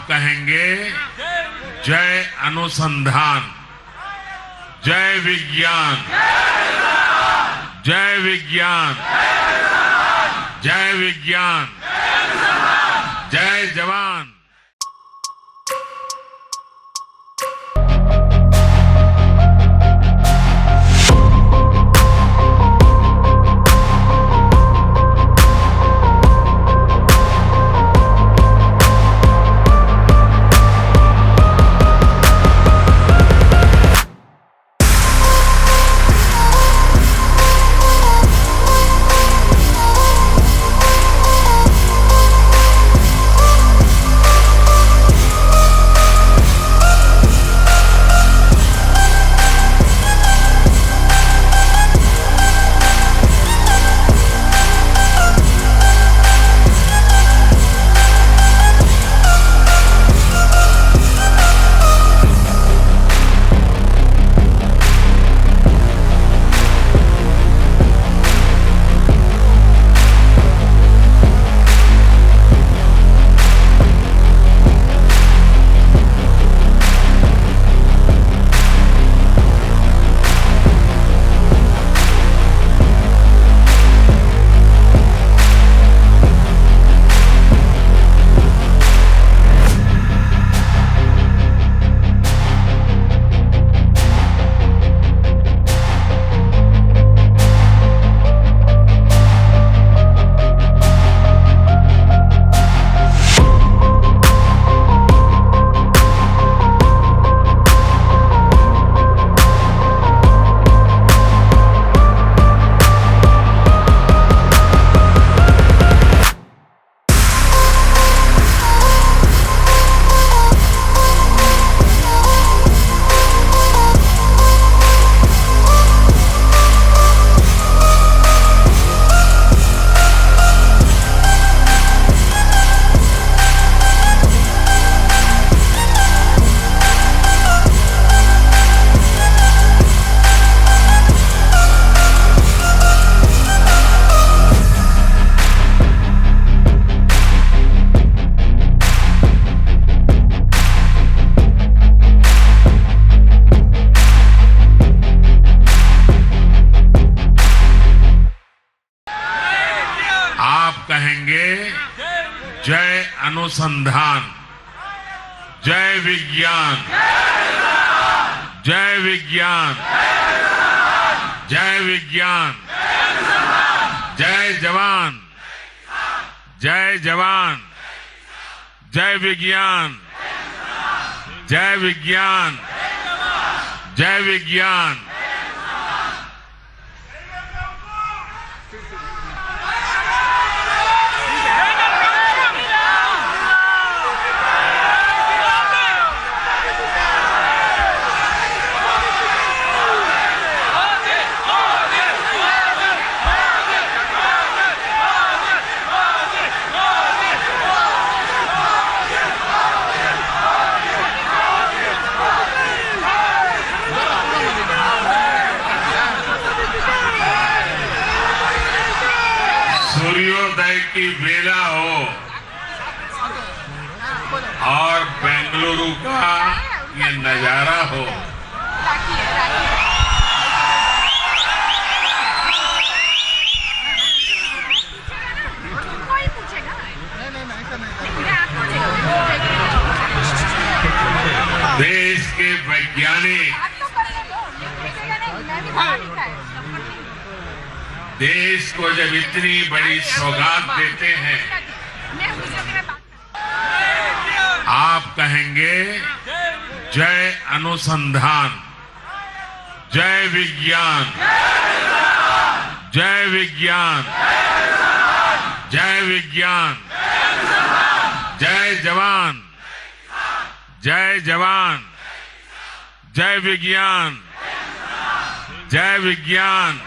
आप कहेंगे जय अनुसंधान, जय विज्ञान, जय विज्ञान, जय विज्ञान, जय जवान। कहेंगे जय अनुसंधान, जय विज्ञान, जय विज्ञान, जय विज्ञान, जय जवान, जय जवान, जय विज्ञान, जय विज्ञान, जय विज्ञान। सूर्योदय की बेला हो और बेंगलुरु का ये नजारा हो, देश के वैज्ञानिक देश को जब इतनी बड़ी सौगात देते हैं, आप कहेंगे जय अनुसंधान, जय विज्ञान, जय विज्ञान, जय विज्ञान, जय जवान, जय जवान, जय विज्ञान, जय विज्ञान,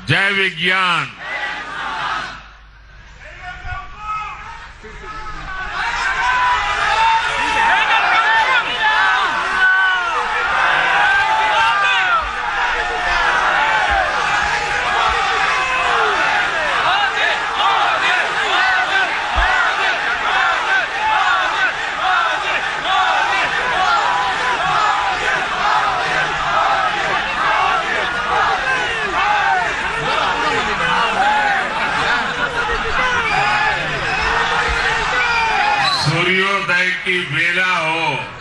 जय विज्ञान। सूर्योदय की बेला हो।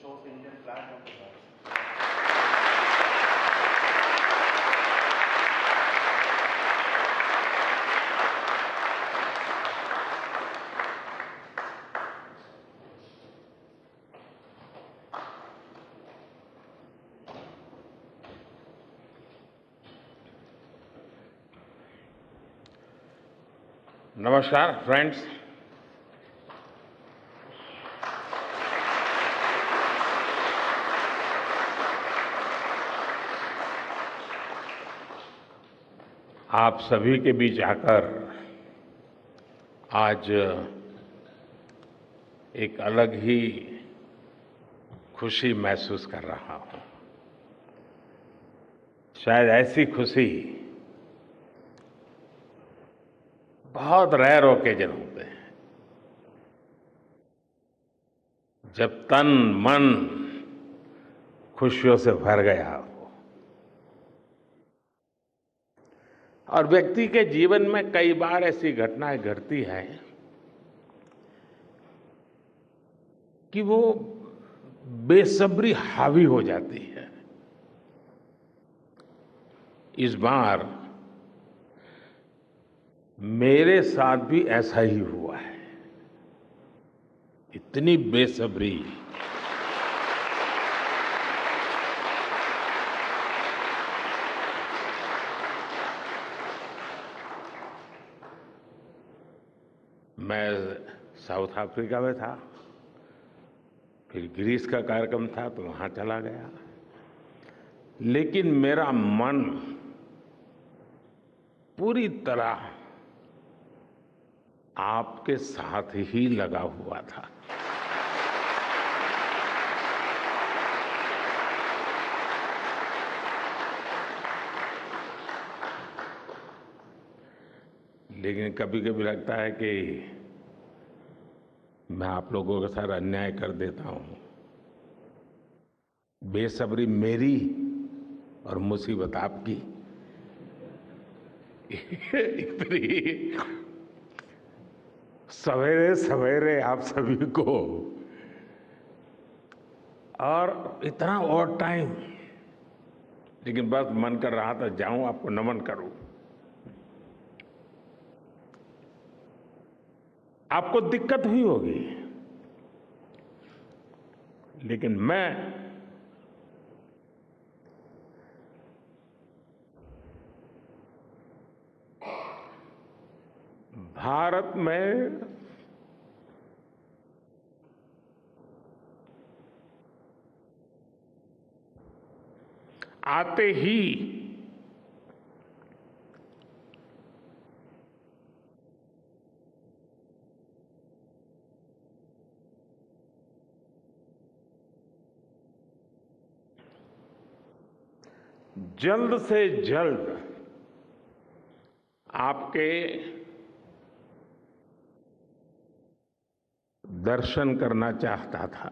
Shows the Indian flag on the wall. नमस्कार फ्रेंड्स। आप सभी के बीच आकर आज एक अलग ही खुशी महसूस कर रहा हूं। शायद ऐसी खुशी बहुत रेयर ओकेजन होते हैं जब तन मन खुशियों से भर गया हो। और व्यक्ति के जीवन में कई बार ऐसी घटनाएं घटती हैं कि वो बेसब्री हावी हो जाती है। इस बार मेरे साथ भी ऐसा ही हुआ है। इतनी बेसब्री मैं साउथ अफ्रीका में था, फिर ग्रीस का कार्यक्रम था तो वहां चला गया, लेकिन मेरा मन पूरी तरह आपके साथ ही लगा हुआ था। लेकिन कभी कभी लगता है कि मैं आप लोगों के साथ अन्याय कर देता हूं। बेसब्री मेरी और मुसीबत आपकी। इतनी सवेरे सवेरे आप सभी को और इतना और टाइम, लेकिन बस मन कर रहा था जाऊं आपको नमन करूं। आपको दिक्कत हुई होगी, लेकिन मैं भारत में आते ही जल्द से जल्द आपके दर्शन करना चाहता था।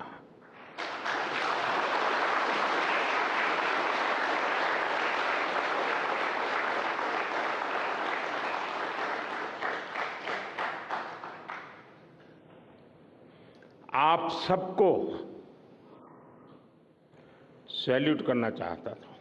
आप सबको सैल्यूट करना चाहता था।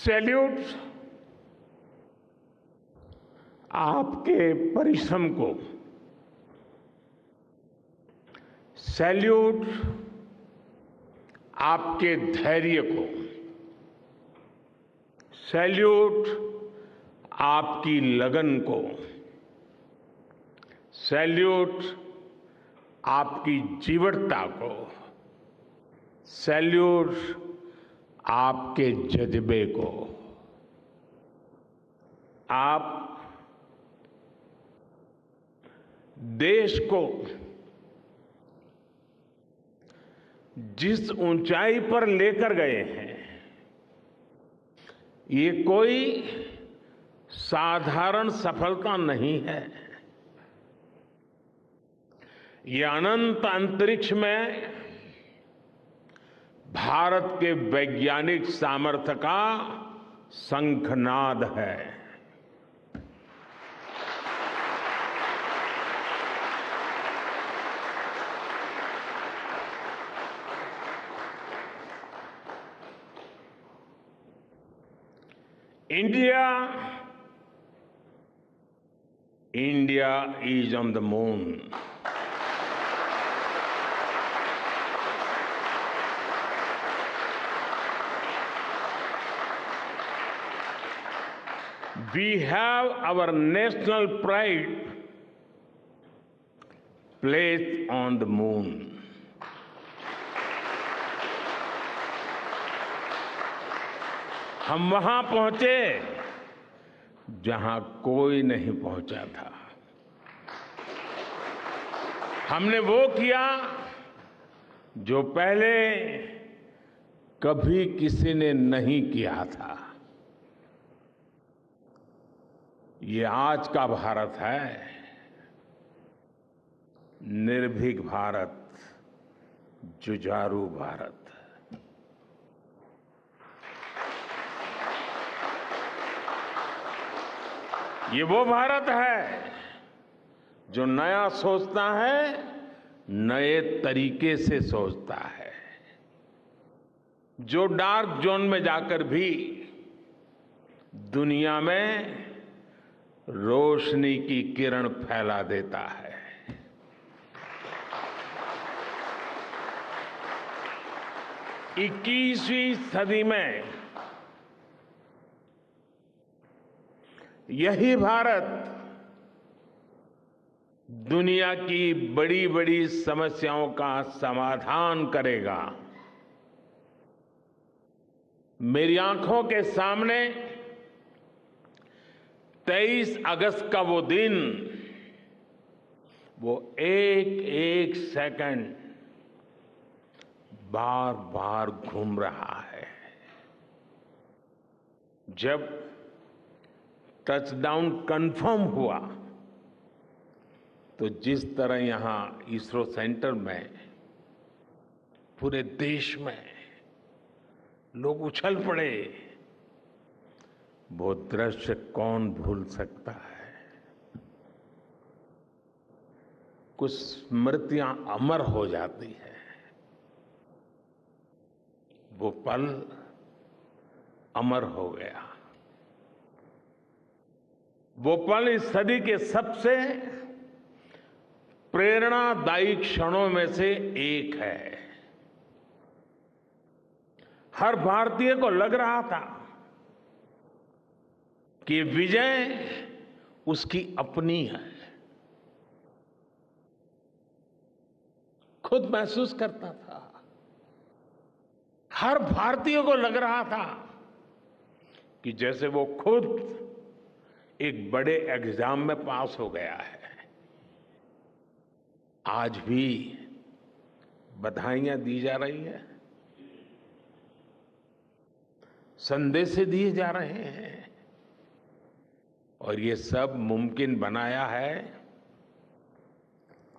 सैल्यूट आपके परिश्रम को, सैल्यूट आपके धैर्य को, सैल्यूट आपकी लगन को, सैल्यूट आपकी जीवटता को, सैल्यूट आपके जज्बे को। आप देश को जिस ऊंचाई पर लेकर गए हैं, ये कोई साधारण सफलता नहीं है। ये अनंत अंतरिक्ष में भारत के वैज्ञानिक सामर्थ्य का शंखनाद है। India is on the moon. We have our national pride placed on the moon. हम वहां पहुंचे जहां कोई नहीं पहुंचा था। हमने वो किया जो पहले कभी किसी ने नहीं किया था। ये आज का भारत है, निर्भीक भारत, जुझारू भारत। ये वो भारत है जो नया सोचता है, नए तरीके से सोचता है, जो डार्क जोन में जाकर भी दुनिया में रोशनी की किरण फैला देता है। 21वीं सदी में यही भारत दुनिया की बड़ी बड़ी समस्याओं का समाधान करेगा। मेरी आंखों के सामने 23 अगस्त का वो दिन, वो एक एक सेकंड बार बार घूम रहा है। जब टचडाउन कंफर्म हुआ तो जिस तरह यहां इसरो सेंटर में पूरे देश में लोग उछल पड़े, वो दृश्य कौन भूल सकता है। कुछ स्मृतियां अमर हो जाती है। वो पल अमर हो गया। वो पल इस सदी के सबसे प्रेरणादायी क्षणों में से एक है। हर भारतीय को लग रहा था कि विजय उसकी अपनी है। खुद महसूस करता था। हर भारतीय को लग रहा था कि जैसे वो खुद एक बड़े एग्जाम में पास हो गया है। आज भी बधाइयां दी जा रही है, संदेश दिए जा रहे हैं, और ये सब मुमकिन बनाया है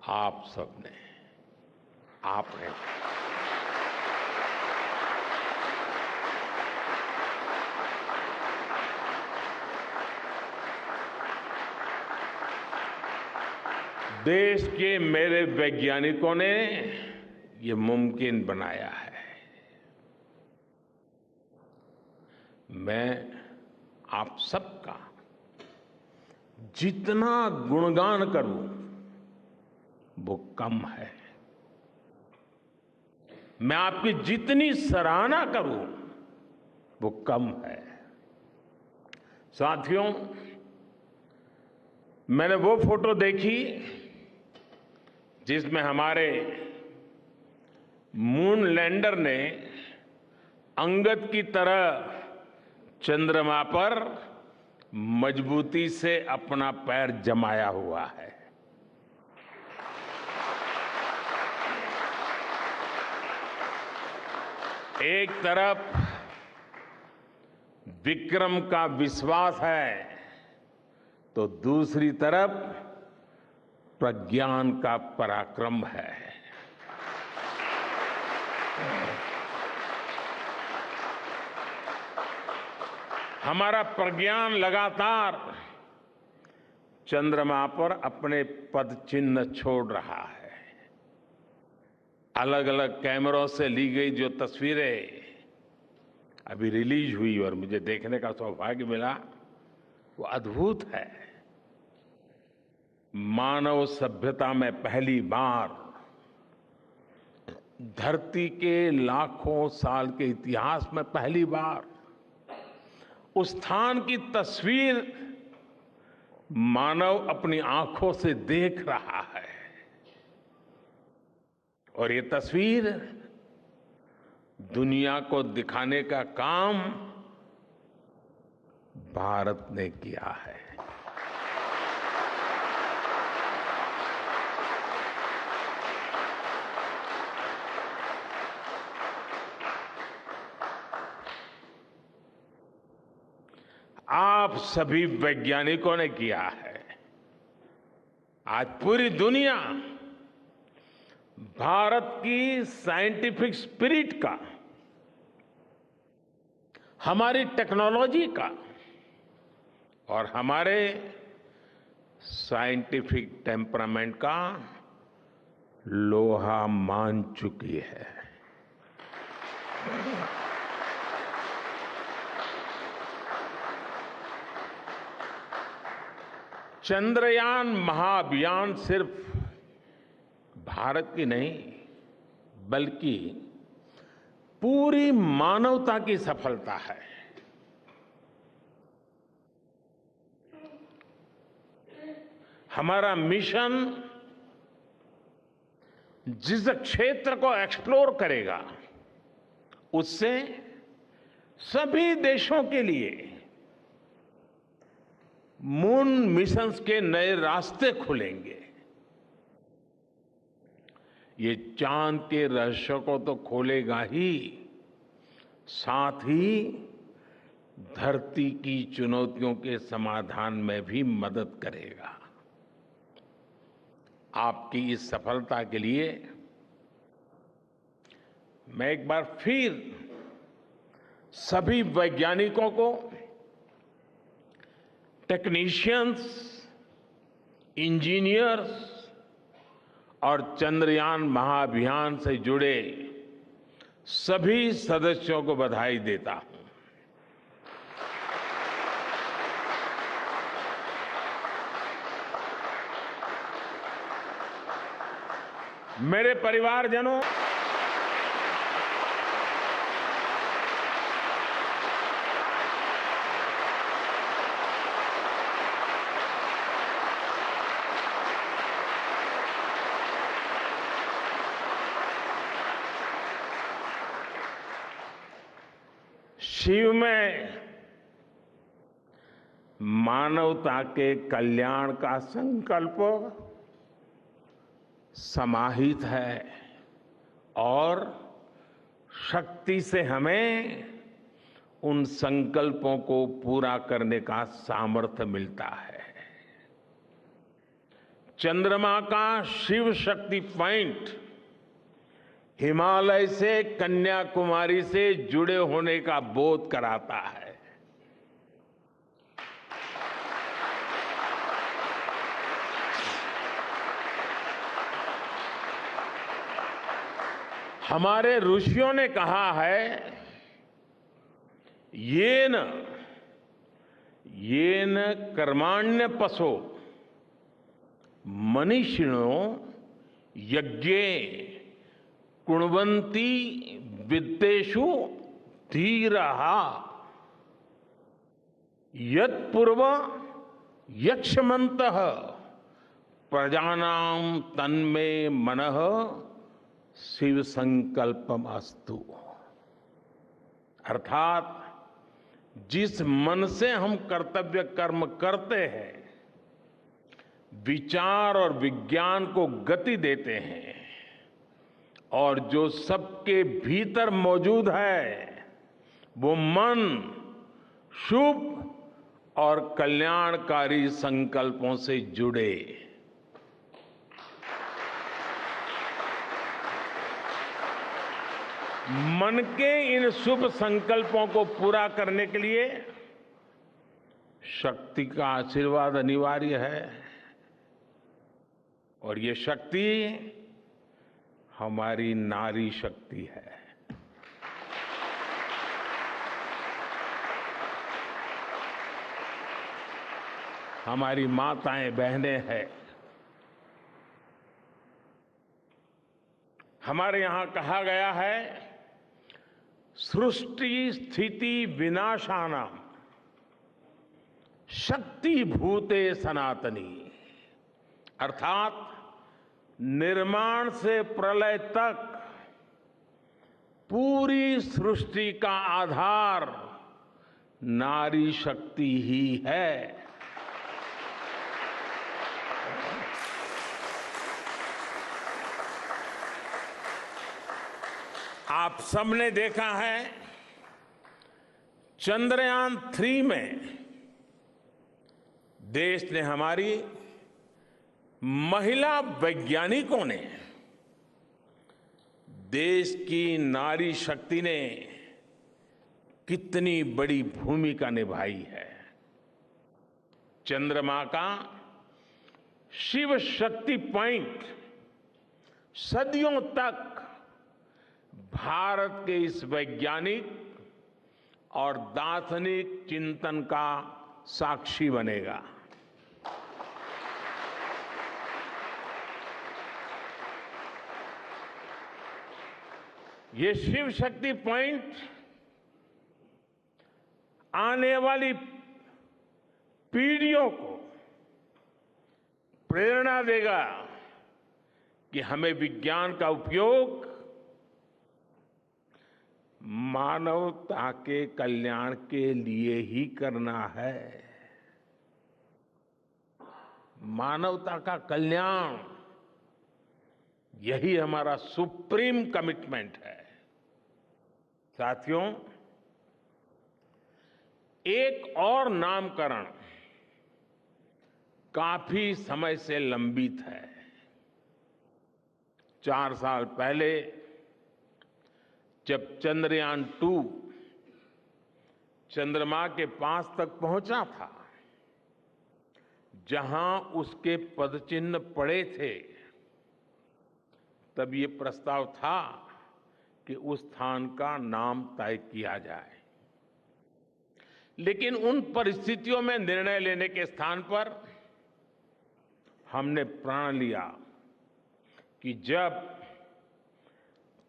आप सबने, आपने। देश के मेरे वैज्ञानिकों ने ये मुमकिन बनाया है। मैं आप सबका जितना गुणगान करूं वो कम है। मैं आपकी जितनी सराहना करूं वो कम है। साथियों, मैंने वो फोटो देखी जिसमें हमारे मून लैंडर ने अंगद की तरह चंद्रमा पर मजबूती से अपना पैर जमाया हुआ है। एक तरफ विक्रम का विश्वास है तो दूसरी तरफ प्रज्ञान का पराक्रम है। हमारा प्रज्ञान लगातार चंद्रमा पर अपने पद चिन्ह छोड़ रहा है। अलग अलग कैमरों से ली गई जो तस्वीरें अभी रिलीज हुई और मुझे देखने का सौभाग्य मिला, वो अद्भुत है। मानव सभ्यता में पहली बार धरती के लाखों साल के इतिहास में पहली बार उस स्थान की तस्वीर मानव अपनी आंखों से देख रहा है। और ये तस्वीर दुनिया को दिखाने का काम भारत ने किया है। आप सभी वैज्ञानिकों ने किया है। आज पूरी दुनिया भारत की साइंटिफिक स्पिरिट का, हमारी टेक्नोलॉजी का और हमारे साइंटिफिक टेम्परामेंट का लोहा मान चुकी है। चंद्रयान महाअभियान सिर्फ भारत की नहीं बल्कि पूरी मानवता की सफलता है। हमारा मिशन जिस क्षेत्र को एक्सप्लोर करेगा उससे सभी देशों के लिए मून मिशंस के नए रास्ते खुलेंगे। ये चांद के रहस्य को तो खोलेगा ही, साथ ही धरती की चुनौतियों के समाधान में भी मदद करेगा। आपकी इस सफलता के लिए मैं एक बार फिर सभी वैज्ञानिकों को, टेक्नीशियंस, इंजीनियर्स और चंद्रयान महाअभियान से जुड़े सभी सदस्यों को बधाई देता हूं। मेरे परिवारजनों, शिव में मानवता के कल्याण का संकल्प समाहित है और शक्ति से हमें उन संकल्पों को पूरा करने का सामर्थ्य मिलता है। चंद्रमा का शिव शक्ति पॉइंट हिमालय से कन्याकुमारी से जुड़े होने का बोध कराता है। हमारे ऋषियों ने कहा है येन येन कर्माण्य पशो मनीषिणो यज्ञे कुण्वन्ति वित्तेषु धीरः यत्पूर्व यक्षमन्तः प्रजानां तन्मे मनः शिव संकल्पम अस्तु। अर्थात जिस मन से हम कर्तव्य कर्म करते हैं, विचार और विज्ञान को गति देते हैं और जो सबके भीतर मौजूद है, वो मन शुभ और कल्याणकारी संकल्पों से जुड़े। मन के इन शुभ संकल्पों को पूरा करने के लिए शक्ति का आशीर्वाद अनिवार्य है और ये शक्ति हमारी नारी शक्ति है। हमारी माताएं बहनें हैं। हमारे यहां कहा गया है, सृष्टि स्थिति विनाशानाम शक्ति भूते सनातनी। अर्थात निर्माण से प्रलय तक पूरी सृष्टि का आधार नारी शक्ति ही है। आप सबने देखा है, चंद्रयान 3 में देश ने, हमारी महिला वैज्ञानिकों ने, देश की नारी शक्ति ने कितनी बड़ी भूमिका निभाई है। चंद्रमा का शिव शक्ति पॉइंट सदियों तक भारत के इस वैज्ञानिक और दार्शनिक चिंतन का साक्षी बनेगा। ये शिव शक्ति पॉइंट आने वाली पीढ़ियों को प्रेरणा देगा कि हमें विज्ञान का उपयोग मानवता के कल्याण के लिए ही करना है। मानवता का कल्याण, यही हमारा सुप्रीम कमिटमेंट है। साथियों, एक और नामकरण काफी समय से लंबित है। 4 साल पहले जब चंद्रयान 2 चंद्रमा के पास तक पहुंचा था, जहां उसके पदचिन्ह पड़े थे, तब ये प्रस्ताव था कि उस स्थान का नाम तय किया जाए। लेकिन उन परिस्थितियों में निर्णय लेने के स्थान पर हमने प्रण लिया कि जब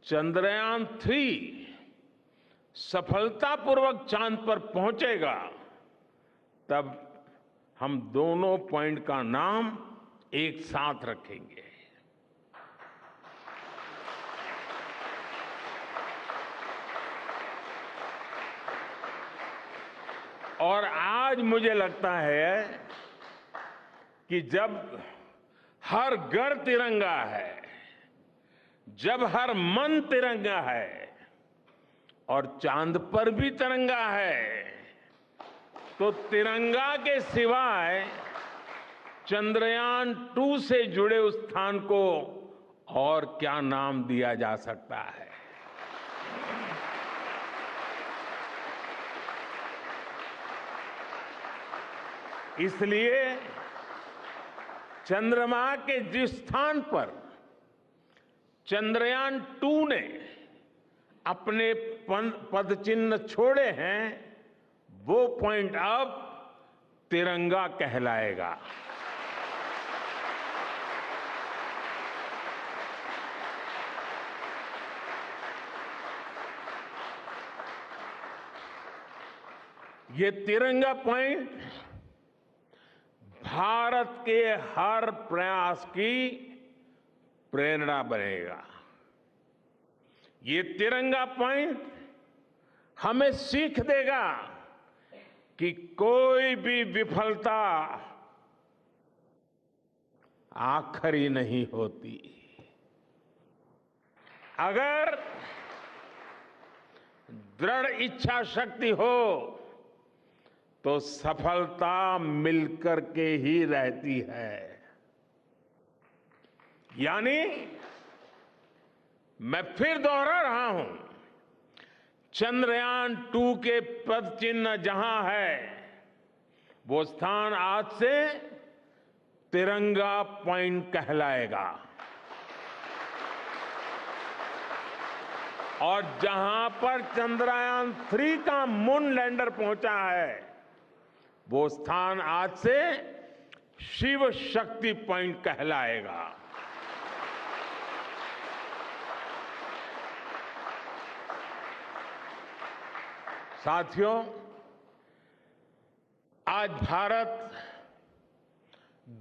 चंद्रयान 3 सफलतापूर्वक चांद पर पहुंचेगा, तब हम दोनों पॉइंट का नाम एक साथ रखेंगे। और आज मुझे लगता है कि जब हर घर तिरंगा है, जब हर मन तिरंगा है और चांद पर भी तिरंगा है, तो तिरंगा के सिवाय चंद्रयान 2 से जुड़े उस स्थान को और क्या नाम दिया जा सकता है। इसलिए चंद्रमा के जिस स्थान पर चंद्रयान 2 ने अपने पदचिन्ह छोड़े हैं, वो पॉइंट अब तिरंगा कहलाएगा। ये तिरंगा पॉइंट भारत के हर प्रयास की प्रेरणा बनेगा। ये तिरंगा पॉइंट हमें सीख देगा कि कोई भी विफलता आखिरी नहीं होती। अगर दृढ़ इच्छा शक्ति हो तो सफलता मिलकर के ही रहती है। यानी मैं फिर दोहरा रहा हूं, चंद्रयान-2 के पद चिन्ह जहां है, वो स्थान आज से तिरंगा पॉइंट कहलाएगा। और जहां पर चंद्रयान-3 का मून लैंडर पहुंचा है, वो स्थान आज से शिव शक्ति पॉइंट कहलाएगा। साथियों, आज भारत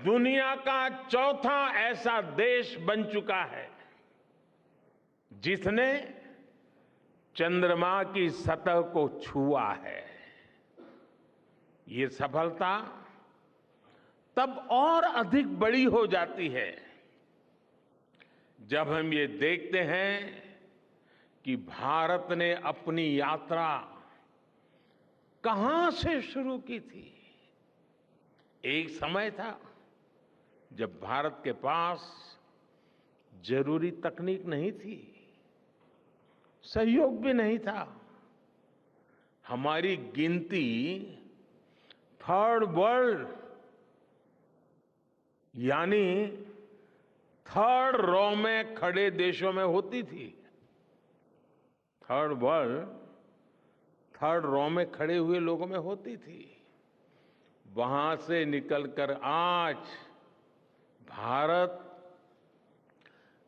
दुनिया का चौथा ऐसा देश बन चुका है जिसने चंद्रमा की सतह को छुआ है। ये सफलता तब और अधिक बड़ी हो जाती है जब हम ये देखते हैं कि भारत ने अपनी यात्रा कहां से शुरू की थी। एक समय था जब भारत के पास जरूरी तकनीक नहीं थी, सहयोग भी नहीं था। हमारी गिनती थर्ड वर्ल्ड यानी थर्ड रो में खड़े देशों में होती थी। थर्ड वर्ल्ड थर्ड रो में खड़े हुए लोगों में होती थी। वहां से निकलकर आज भारत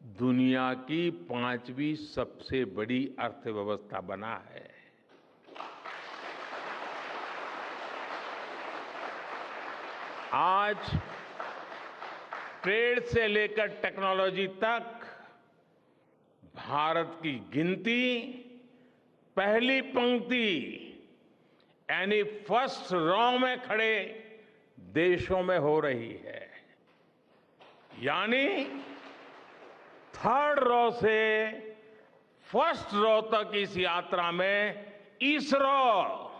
दुनिया की 5वीं सबसे बड़ी अर्थव्यवस्था बना है। आज ट्रेड से लेकर टेक्नोलॉजी तक भारत की गिनती पहली पंक्ति यानी फर्स्ट रो में खड़े देशों में हो रही है। यानी थर्ड रो से फर्स्ट रो तक इस यात्रा में इसरो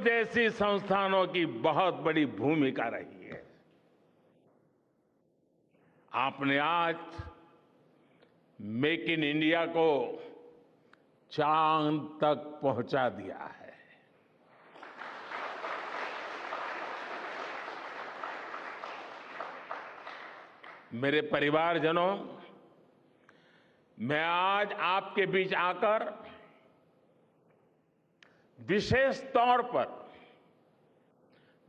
जैसी संस्थानों की बहुत बड़ी भूमिका रही है। आपने आज मेक इन इंडिया को चांद तक पहुंचा दिया है। मेरे परिवारजनों, मैं आज आपके बीच आकर विशेष तौर पर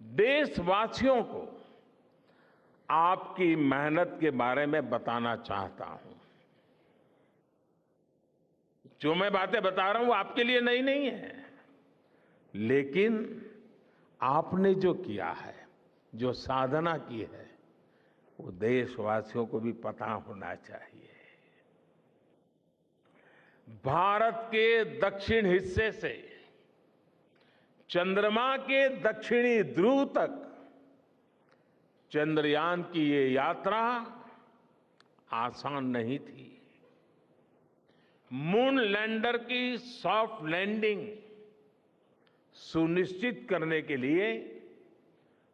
देशवासियों को आपकी मेहनत के बारे में बताना चाहता हूं। जो मैं बातें बता रहा हूं वो आपके लिए नई नहीं है, लेकिन आपने जो किया है, जो साधना की है, वो देशवासियों को भी पता होना चाहिए। भारत के दक्षिण हिस्से से चंद्रमा के दक्षिणी ध्रुव तक चंद्रयान की ये यात्रा आसान नहीं थी। मून लैंडर की सॉफ्ट लैंडिंग सुनिश्चित करने के लिए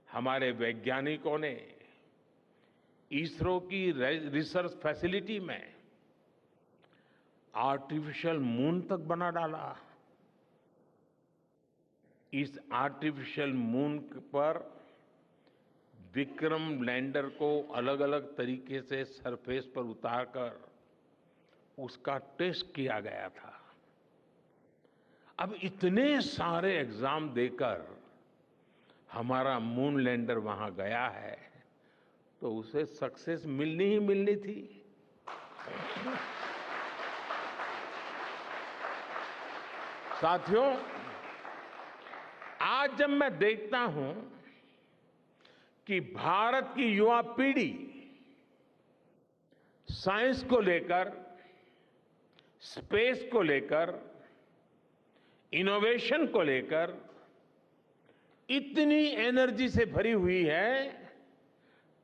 हमारे वैज्ञानिकों ने इसरो की रिसर्च फैसिलिटी में आर्टिफिशियल मून तक बना डाला। इस आर्टिफिशियल मून पर विक्रम लैंडर को अलग अलग तरीके से सरफेस पर उतारकर उसका टेस्ट किया गया था। अब इतने सारे एग्जाम देकर हमारा मून लैंडर वहां गया है तो उसे सक्सेस मिलनी ही मिलनी थी। साथियों, आज जब मैं देखता हूं कि भारत की युवा पीढ़ी साइंस को लेकर, स्पेस को लेकर, इनोवेशन को लेकर इतनी एनर्जी से भरी हुई है,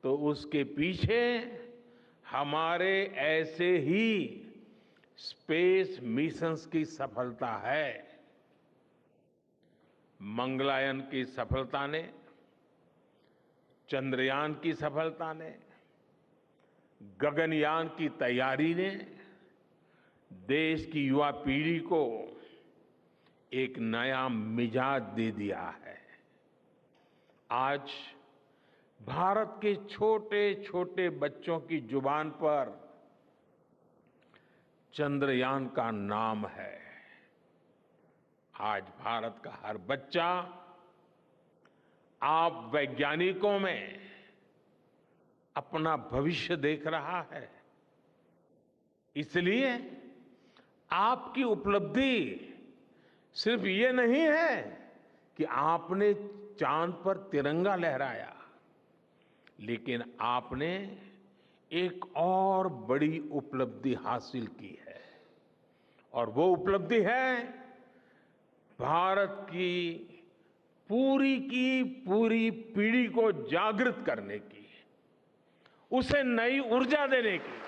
तो उसके पीछे हमारे ऐसे ही स्पेस मिशंस की सफलता है। मंगलयान की सफलता ने, चंद्रयान की सफलता ने, गगनयान की तैयारी ने देश की युवा पीढ़ी को एक नया मिजाज दे दिया है। आज भारत के छोटे छोटे बच्चों की जुबान पर चंद्रयान का नाम है। आज भारत का हर बच्चा आप वैज्ञानिकों में अपना भविष्य देख रहा है। इसलिए आपकी उपलब्धि सिर्फ ये नहीं है कि आपने चांद पर तिरंगा लहराया, लेकिन आपने एक और बड़ी उपलब्धि हासिल की है, और वो उपलब्धि है भारत की पूरी पीढ़ी को जागृत करने की, उसे नई ऊर्जा देने की।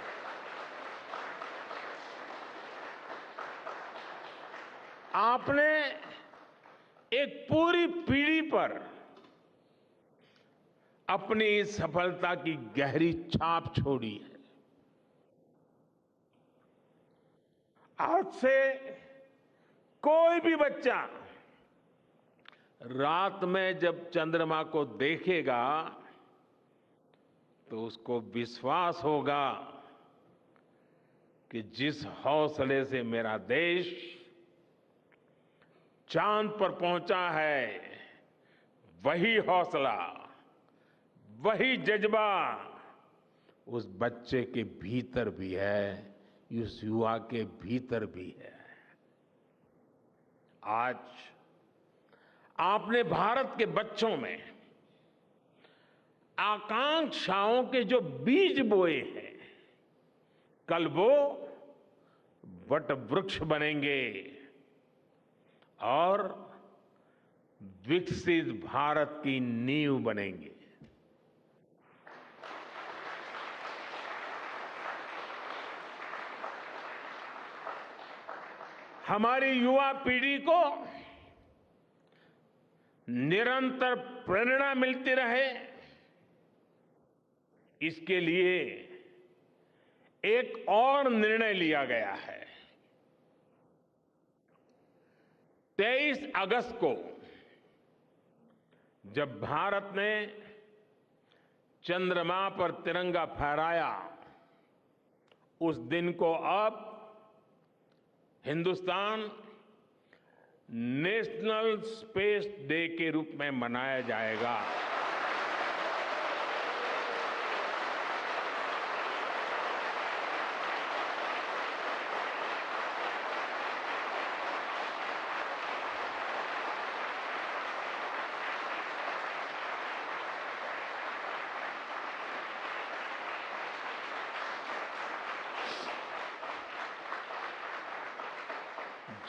आपने एक पूरी पीढ़ी पर अपनी इस सफलता की गहरी छाप छोड़ी है। आज से कोई भी बच्चा रात में जब चंद्रमा को देखेगा तो उसको विश्वास होगा कि जिस हौसले से मेरा देश चांद पर पहुंचा है, वही हौसला, वही जज्बा उस बच्चे के भीतर भी है, उस युवा के भीतर भी है। आज आपने भारत के बच्चों में आकांक्षाओं के जो बीज बोए हैं, कल वो वट वृक्ष बनेंगे और विकसित भारत की नींव बनेंगे। हमारी युवा पीढ़ी को निरंतर प्रेरणा मिलती रहे, इसके लिए एक और निर्णय लिया गया है। 23 अगस्त को जब भारत ने चंद्रमा पर तिरंगा फहराया, उस दिन को अब हिंदुस्तान नेशनल स्पेस डे के रूप में मनाया जाएगा।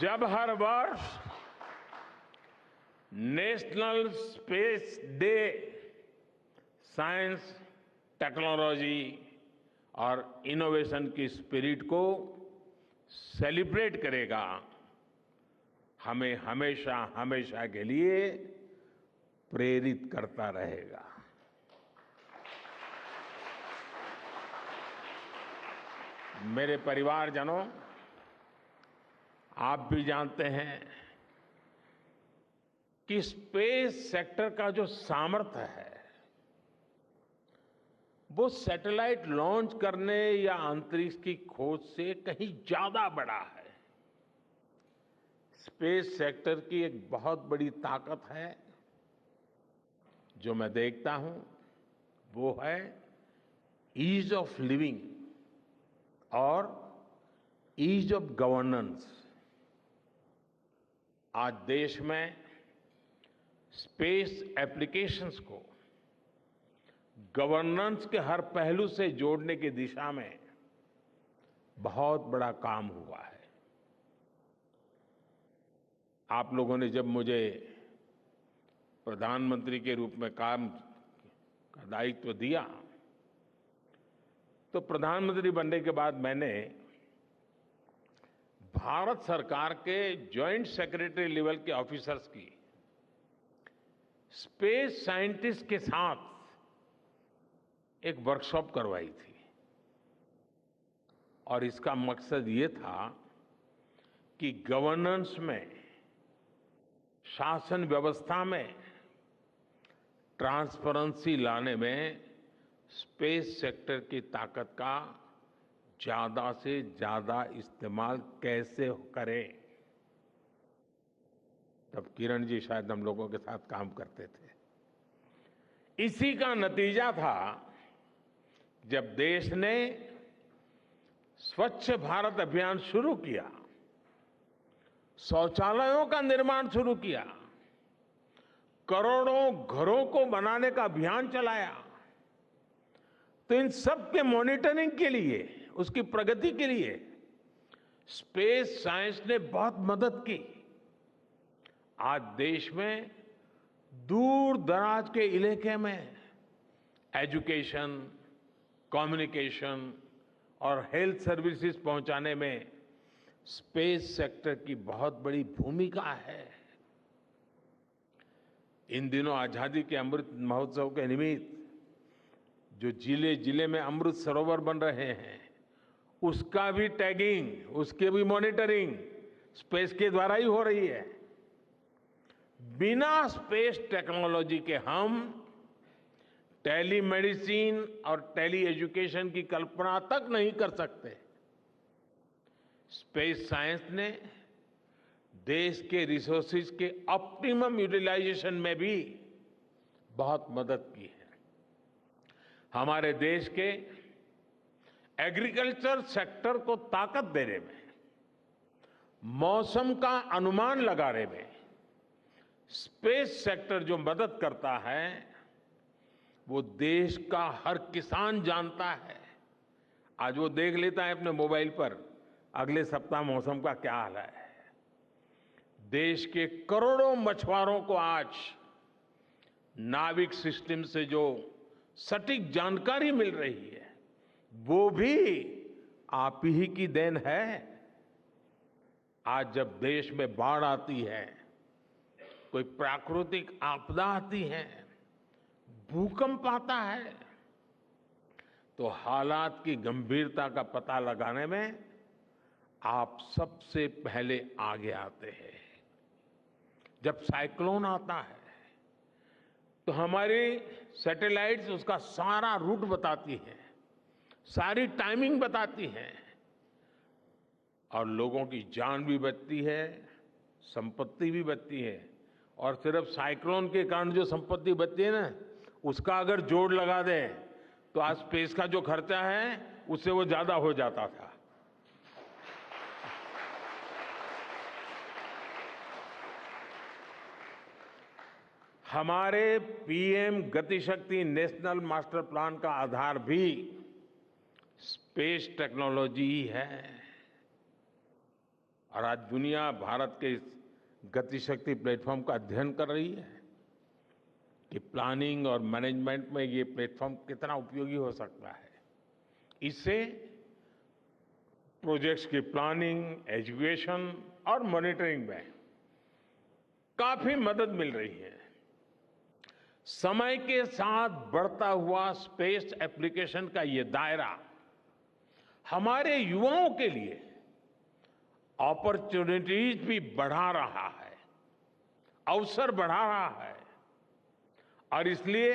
जब हर वर्ष national space day science, technology और इनोवेशन की स्पिरिट को सेलिब्रेट करेगा, हमें हमेशा हमेशा के लिए प्रेरित करता रहेगा। मेरे परिवारजनों, आप भी जानते हैं कि स्पेस सेक्टर का जो सामर्थ्य है वो सैटेलाइट लॉन्च करने या अंतरिक्ष की खोज से कहीं ज्यादा बड़ा है। स्पेस सेक्टर की एक बहुत बड़ी ताकत है जो मैं देखता हूं, वो है ईज ऑफ लिविंग और ईज ऑफ गवर्नेंस। आज देश में स्पेस एप्लीकेशंस को गवर्नेंस के हर पहलू से जोड़ने की दिशा में बहुत बड़ा काम हुआ है। आप लोगों ने जब मुझे प्रधानमंत्री के रूप में काम का दायित्व दिया, तो प्रधानमंत्री बनने के बाद मैंने भारत सरकार के जॉइंट सेक्रेटरी लेवल के ऑफिसर्स की स्पेस साइंटिस्ट के साथ एक वर्कशॉप करवाई थी और इसका मकसद ये था कि गवर्नेंस में, शासन व्यवस्था में ट्रांसपेरेंसी लाने में स्पेस सेक्टर की ताकत का ज्यादा से ज्यादा इस्तेमाल कैसे करें। तब किरण जी शायद हम लोगों के साथ काम करते थे। इसी का नतीजा था जब देश ने स्वच्छ भारत अभियान शुरू किया, शौचालयों का निर्माण शुरू किया, करोड़ों घरों को बनाने का अभियान चलाया, तो इन सब के मॉनिटरिंग के लिए, उसकी प्रगति के लिए स्पेस साइंस ने बहुत मदद की। आज देश में दूर दराज के इलाके में एजुकेशन, कम्युनिकेशन और हेल्थ सर्विसेज पहुंचाने में स्पेस सेक्टर की बहुत बड़ी भूमिका है। इन दिनों आजादी के अमृत महोत्सव के निमित्त जो जिले जिले में अमृत सरोवर बन रहे हैं, उसका भी टैगिंग, उसकी भी मॉनिटरिंग स्पेस के द्वारा ही हो रही है। बिना स्पेस टेक्नोलॉजी के हम टेलीमेडिसिन और टेली एजुकेशन की कल्पना तक नहीं कर सकते। स्पेस साइंस ने देश के रिसोर्सेज के ऑप्टिमम यूटिलाइजेशन में भी बहुत मदद की है। हमारे देश के एग्रीकल्चर सेक्टर को ताकत देने में, मौसम का अनुमान लगाने में स्पेस सेक्टर जो मदद करता है, वो देश का हर किसान जानता है। आज वो देख लेता है अपने मोबाइल पर अगले सप्ताह मौसम का क्या हाल है। देश के करोड़ों मछुआरों को आज नाविक सिस्टम से जो सटीक जानकारी मिल रही है, वो भी आप ही की देन है। आज जब देश में बाढ़ आती है, कोई प्राकृतिक आपदा आती है, भूकंप आता है, तो हालात की गंभीरता का पता लगाने में आप सबसे पहले आगे आते हैं। जब साइक्लोन आता है तो हमारी सैटेलाइट्स उसका सारा रूट बताती है, सारी टाइमिंग बताती है और लोगों की जान भी बचती है, संपत्ति भी बचती है। और सिर्फ साइक्लोन के कारण जो संपत्ति बचती है ना, उसका अगर जोड़ लगा दें तो आज स्पेस का जो खर्चा है उससे वो ज्यादा हो जाता था। हमारे PM Gatishakti national master plan का आधार भी स्पेस टेक्नोलॉजी ही है। और आज दुनिया भारत के इस गतिशक्ति प्लेटफॉर्म का अध्ययन कर रही है कि प्लानिंग और मैनेजमेंट में ये प्लेटफॉर्म कितना उपयोगी हो सकता है। इससे प्रोजेक्ट्स की प्लानिंग, एजुकेशन और मॉनिटरिंग में काफी मदद मिल रही है। समय के साथ बढ़ता हुआ स्पेस एप्लीकेशन का ये दायरा हमारे युवाओं के लिए अपॉर्चुनिटीज भी बढ़ा रहा है, अवसर बढ़ा रहा है। और इसलिए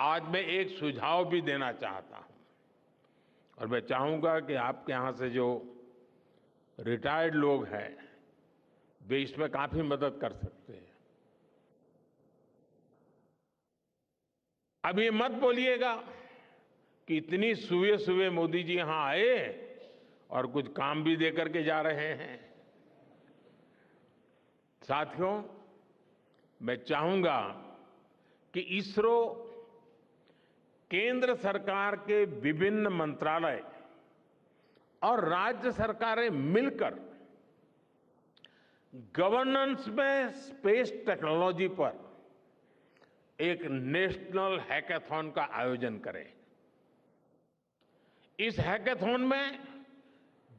आज मैं एक सुझाव भी देना चाहता हूं और मैं चाहूंगा कि आपके यहां से जो रिटायर्ड लोग हैं वे इसमें काफी मदद कर सकते हैं। अब ये मत बोलिएगा कि इतनी सुबह सुबह मोदी जी यहां आए और कुछ काम भी दे करके जा रहे हैं। साथियों, मैं चाहूंगा कि इसरो केंद्र सरकार के विभिन्न मंत्रालय और राज्य सरकारें मिलकर गवर्नेंस में स्पेस टेक्नोलॉजी पर एक नेशनल हैकाथॉन का आयोजन करें। इस हैकाथॉन में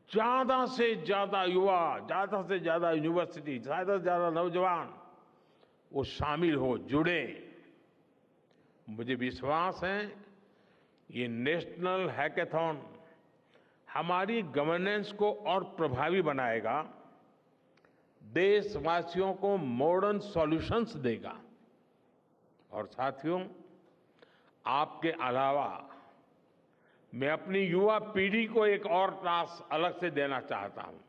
ज्यादा से ज्यादा युवा, ज्यादा से ज्यादा यूनिवर्सिटी, ज्यादा से ज्यादा नौजवान वो शामिल हो, जुड़े। मुझे विश्वास है ये नेशनल हैकाथॉन हमारी गवर्नेंस को और प्रभावी बनाएगा, देशवासियों को मॉडर्न सॉल्यूशंस देगा। और साथियों, आपके अलावा मैं अपनी युवा पीढ़ी को एक और टास्क अलग से देना चाहता हूं।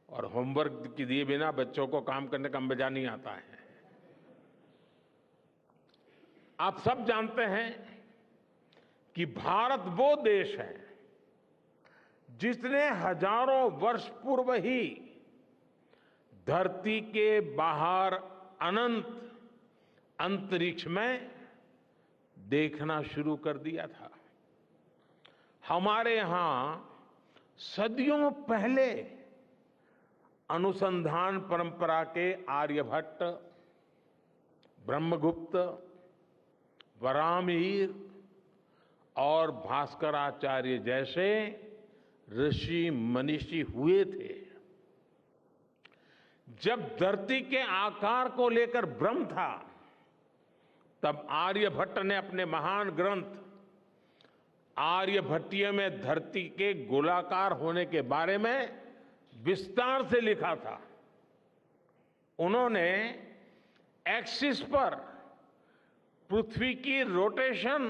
और होमवर्क के दिए बिना बच्चों को काम करने का मजा नहीं आता है। आप सब जानते हैं कि भारत वो देश है जिसने हजारों वर्ष पूर्व ही धरती के बाहर अनंत अंतरिक्ष में देखना शुरू कर दिया था। हमारे यहां सदियों पहले अनुसंधान परंपरा के आर्यभट्ट, ब्रह्मगुप्त, वराहमिहिर और भास्कराचार्य जैसे ऋषि मनीषी हुए थे। जब धरती के आकार को लेकर भ्रम था, तब आर्यभट्ट ने अपने महान ग्रंथ आर्यभट्टीय में धरती के गोलाकार होने के बारे में विस्तार से लिखा था। उन्होंने एक्सिस पर पृथ्वी की रोटेशन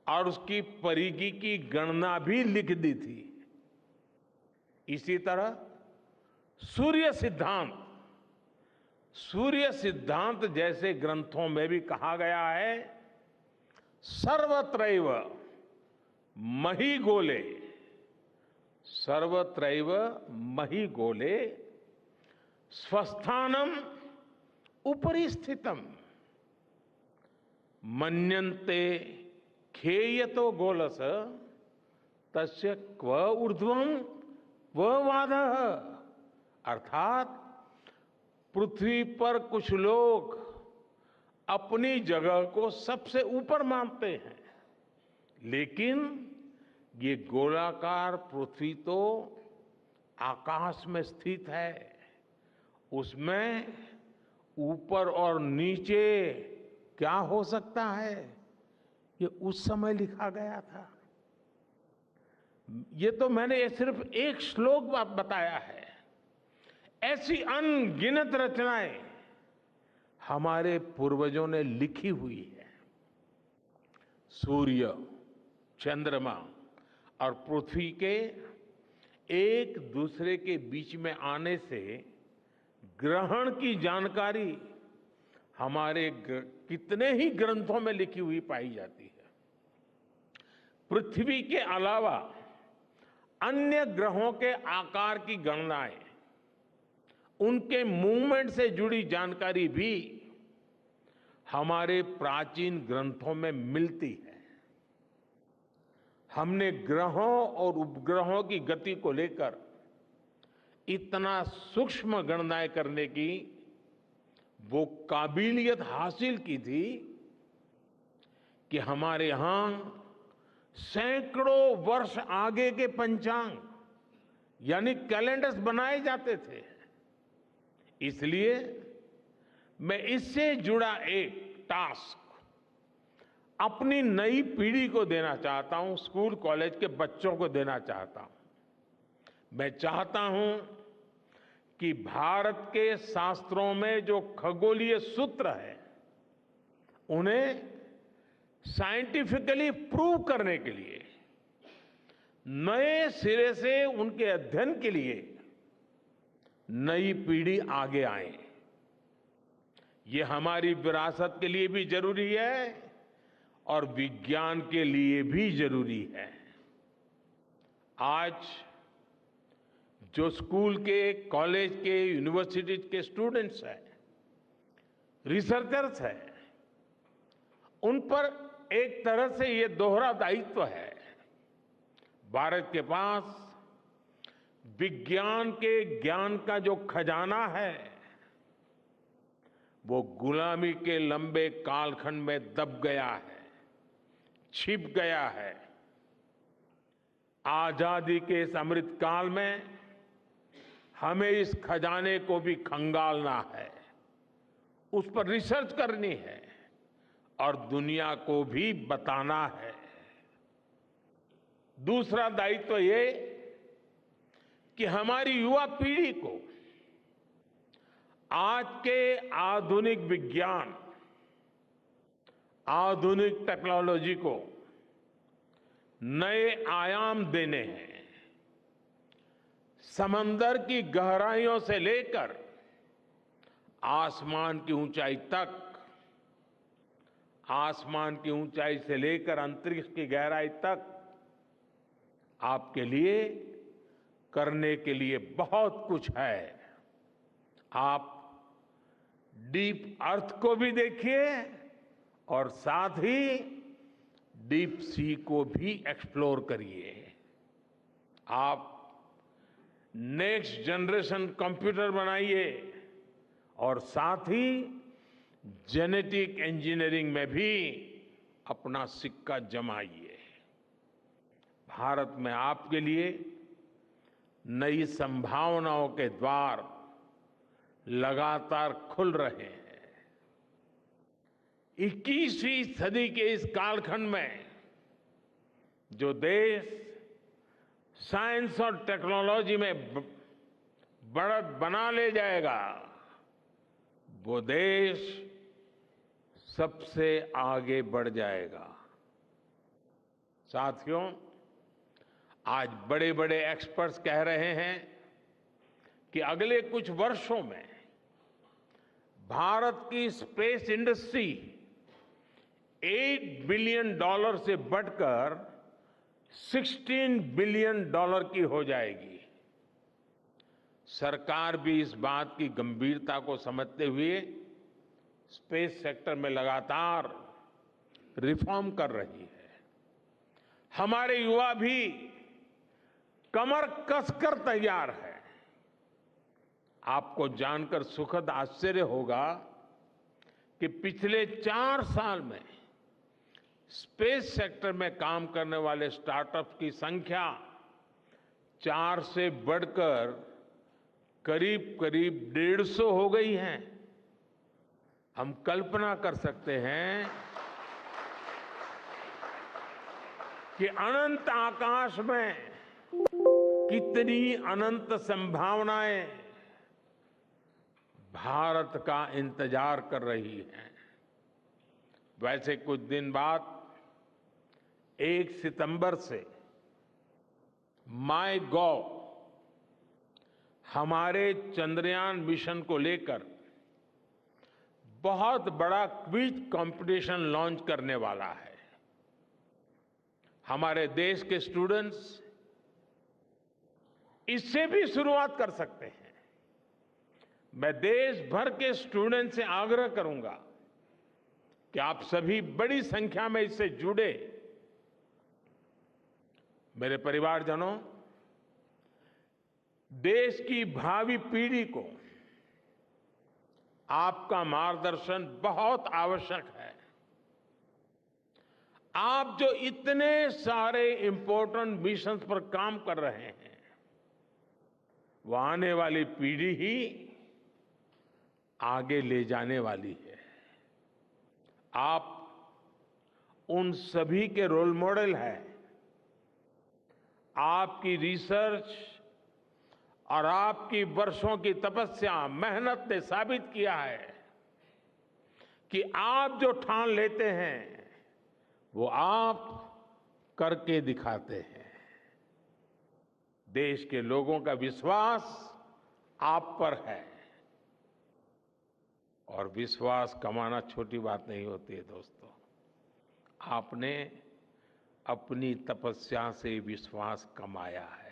और उसकी परिधि की गणना भी लिख दी थी। इसी तरह सूर्य सिद्धांत जैसे ग्रंथों में भी कहा गया है, सर्वत्रैव महिगोले, सर्वत्रैव महिगोले स्वस्थानम उपरि स्थितम मन्यन्ते खेयतो गोलस तस्य क्व ऊर्ध्वं क्व वादः। अर्थात पृथ्वी पर कुछ लोग अपनी जगह को सबसे ऊपर मानते हैं, लेकिन ये गोलाकार पृथ्वी तो आकाश में स्थित है, उसमें ऊपर और नीचे क्या हो सकता है, ये उस समय लिखा गया था। ये तो मैंने सिर्फ एक श्लोक बताया है। ऐसी अनगिनत रचनाएं हमारे पूर्वजों ने लिखी हुई है। सूर्य, चंद्रमा और पृथ्वी के एक दूसरे के बीच में आने से ग्रहण की जानकारी हमारे कितने ही ग्रंथों में लिखी हुई पाई जाती है। पृथ्वी के अलावा अन्य ग्रहों के आकार की गणनाएं, उनके मूवमेंट से जुड़ी जानकारी भी हमारे प्राचीन ग्रंथों में मिलती है। हमने ग्रहों और उपग्रहों की गति को लेकर इतना सूक्ष्म गणनाएं करने की वो काबिलियत हासिल की थी कि हमारे यहां सैकड़ों वर्ष आगे के पंचांग यानी कैलेंडर्स बनाए जाते थे। इसलिए मैं इससे जुड़ा एक टास्क अपनी नई पीढ़ी को देना चाहता हूं, स्कूल कॉलेज के बच्चों को देना चाहता हूं। मैं चाहता हूं कि भारत के शास्त्रों में जो खगोलीय सूत्र है उन्हें साइंटिफिकली प्रूव करने के लिए, नए सिरे से उनके अध्ययन के लिए नई पीढ़ी आगे आए। ये हमारी विरासत के लिए भी जरूरी है और विज्ञान के लिए भी जरूरी है। आज जो स्कूल के, कॉलेज के, यूनिवर्सिटी के स्टूडेंट्स हैं, रिसर्चर्स हैं, उन पर एक तरह से ये दोहरा दायित्व है। भारत के पास विज्ञान के ज्ञान का जो खजाना है, वो गुलामी के लंबे कालखंड में दब गया है, छिप गया है। आजादी के इस अमृत काल में हमें इस खजाने को भी खंगालना है, उस पर रिसर्च करनी है और दुनिया को भी बताना है। दूसरा दायित्व ये कि हमारी युवा पीढ़ी को आज के आधुनिक विज्ञान, आधुनिक टेक्नोलॉजी को नए आयाम देने हैं। समंदर की गहराइयों से लेकर आसमान की ऊंचाई तक, आसमान की ऊंचाई से लेकर अंतरिक्ष की गहराई तक आपके लिए करने के लिए बहुत कुछ है। आप डीप अर्थ को भी देखिए और साथ ही डीप सी को भी एक्सप्लोर करिए। आप नेक्स्ट जनरेशन कंप्यूटर बनाइए और साथ ही जेनेटिक इंजीनियरिंग में भी अपना सिक्का जमाइए। भारत में आपके लिए नई संभावनाओं के द्वार लगातार खुल रहे हैं। 21वीं सदी के इस कालखंड में जो देश साइंस और टेक्नोलॉजी में बढ़त बना ले जाएगा, वो देश सबसे आगे बढ़ जाएगा। साथियों, आज बड़े बड़े एक्सपर्ट्स कह रहे हैं कि अगले कुछ वर्षों में भारत की स्पेस इंडस्ट्री $8 बिलियन से बढ़कर $16 बिलियन की हो जाएगी। सरकार भी इस बात की गंभीरता को समझते हुए स्पेस सेक्टर में लगातार रिफॉर्म कर रही है। हमारे युवा भी कमर कसकर तैयार है। आपको जानकर सुखद आश्चर्य होगा कि पिछले 4 साल में स्पेस सेक्टर में काम करने वाले स्टार्टअप की संख्या 4 से बढ़कर करीब करीब 150 हो गई है। हम कल्पना कर सकते हैं कि अनंत आकाश में कितनी अनंत संभावनाएं भारत का इंतजार कर रही हैं। वैसे कुछ दिन बाद 1 सितंबर से MyGov हमारे चंद्रयान मिशन को लेकर बहुत बड़ा क्विज कंपटीशन लॉन्च करने वाला है। हमारे देश के स्टूडेंट्स इससे भी शुरुआत कर सकते हैं। मैं देश भर के स्टूडेंट से आग्रह करूंगा कि आप सभी बड़ी संख्या में इससे जुड़े। मेरे परिवारजनों, देश की भावी पीढ़ी को आपका मार्गदर्शन बहुत आवश्यक है। आप जो इतने सारे इंपॉर्टेंट मिशंस पर काम कर रहे हैं, वो आने वाली पीढ़ी ही आगे ले जाने वाली है। आप उन सभी के रोल मॉडल हैं। आपकी रिसर्च और आपकी वर्षों की तपस्या, मेहनत ने साबित किया है कि आप जो ठान लेते हैं वो आप करके दिखाते हैं। देश के लोगों का विश्वास आप पर है और विश्वास कमाना छोटी बात नहीं होती है दोस्तों। आपने अपनी तपस्या से विश्वास कमाया है।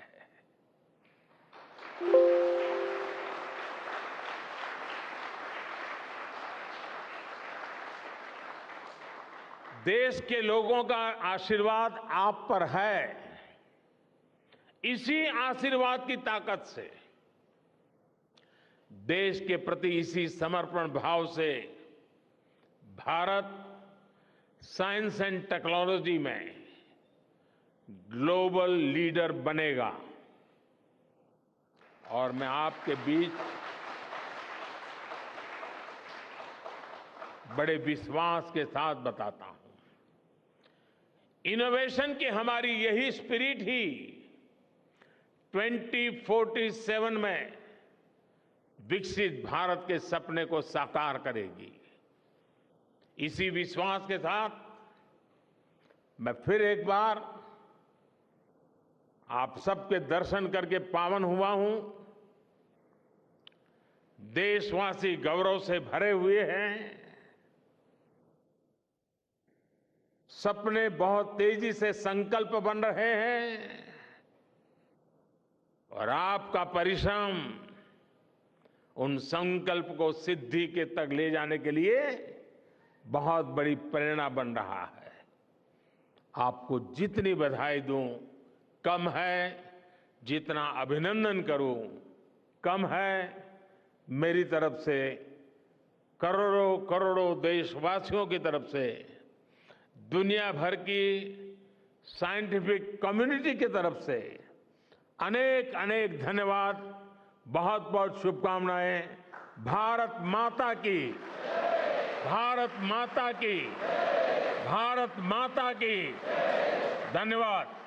देश के लोगों का आशीर्वाद आप पर है। इसी आशीर्वाद की ताकत से, देश के प्रति इसी समर्पण भाव से भारत साइंस एंड टेक्नोलॉजी में ग्लोबल लीडर बनेगा। और मैं आपके बीच बड़े विश्वास के साथ बताता हूं, इनोवेशन की हमारी यही स्पिरिट ही 2047 में विकसित भारत के सपने को साकार करेगी। इसी विश्वास के साथ मैं फिर एक बार आप सबके दर्शन करके पावन हुआ हूं। देशवासी गौरव से भरे हुए हैं। सपने बहुत तेजी से संकल्प बन रहे हैं और आपका परिश्रम उन संकल्प को सिद्धि के तक ले जाने के लिए बहुत बड़ी प्रेरणा बन रहा है। आपको जितनी बधाई दूं कम है, जितना अभिनंदन करूं कम है। मेरी तरफ से करोड़ों करोड़ों देशवासियों की तरफ से, दुनिया भर की साइंटिफिक कम्युनिटी की तरफ से अनेक अनेक धन्यवाद, बहुत बहुत शुभकामनाएं। भारत माता की, भारत माता की, भारत माता की। धन्यवाद।